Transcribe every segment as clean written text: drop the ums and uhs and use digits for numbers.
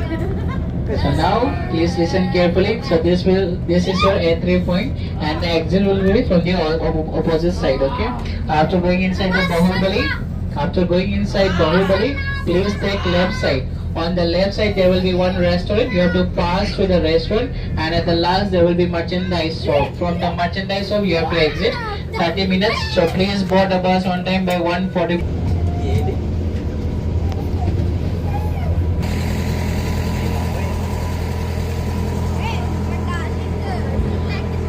So now please listen carefully. So this is your entry point and the exit will be from the opposite side. Okay. After going inside the Bahubali, please take left side. On the left side there will be one restaurant. You have to pass through the restaurant and at the last there will be merchandise shop. From the merchandise shop you have to exit 30 minutes. So please board the bus on time by 1:40.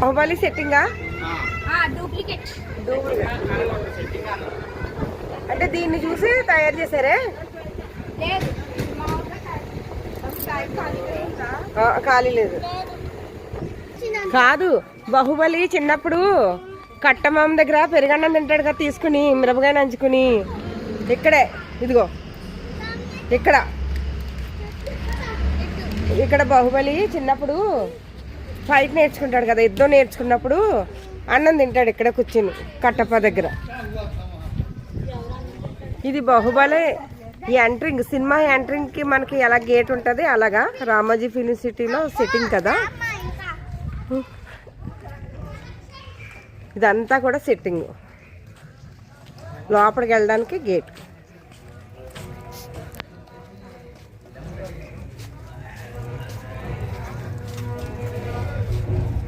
Baahubali సెట్టింగా duplicate అంటే దీన్ని చూసి తయారు చేశారే? లేదు ఖాళీ లేదు కాదు. బాహుబలి చిన్నప్పుడు కట్టమామ దగ్గర పెరుగన్నం తింటాడు కదా, తీసుకుని మిరపకాయ నంచుకుని ఇక్కడే ఇదిగో ఇక్కడ బాహుబలి చిన్నప్పుడు ఫైట్ నేర్చుకుంటాడు కదా, యుద్ధం నేర్చుకున్నప్పుడు అన్నం తింటాడు ఇక్కడ కూర్చుని కట్టప్ప దగ్గర. ఇది బాహుబలి ఎంట్రింగ్, సినిమా ఎంట్రింగ్కి మనకి ఎలా గేట్ ఉంటుంది అలాగా రామోజీ ఫిలిం సిటీలో సెట్టింగ్ కదా. ఇదంతా కూడా సెట్టింగ్, లోపలికి వెళ్ళడానికి గేట్.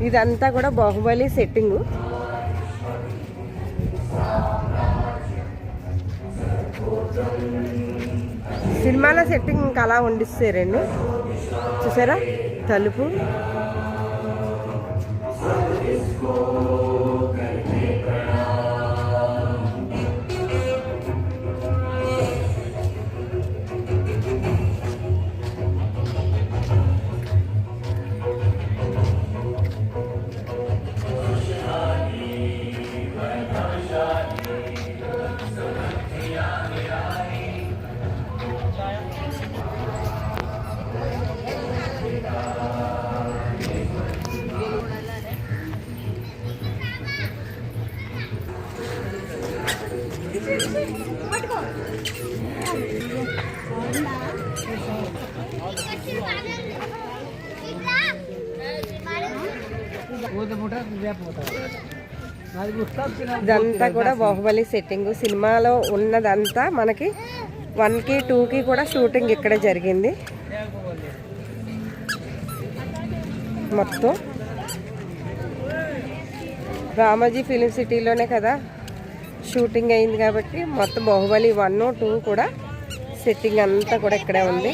ఇదంతా కూడా బాహుబలి సెట్టింగ్. సినిమాలో సెట్టింగ్ ఇంకా అలా వండిస్తారండి. చూసారా తలుపు, ఇదంతా కూడా బాహుబలి సెట్టింగ్. సినిమాలో ఉన్నదంతా మనకి 1కి 2కి కూడా షూటింగ్ ఇక్కడే జరిగింది. మొత్తం రామోజీ ఫిలిం సిటీలోనే కదా షూటింగ్ అయింది కాబట్టి మొత్తం బాహుబలి 1, 2 కూడా సెట్టింగ్ అంతా కూడా ఇక్కడే ఉంది.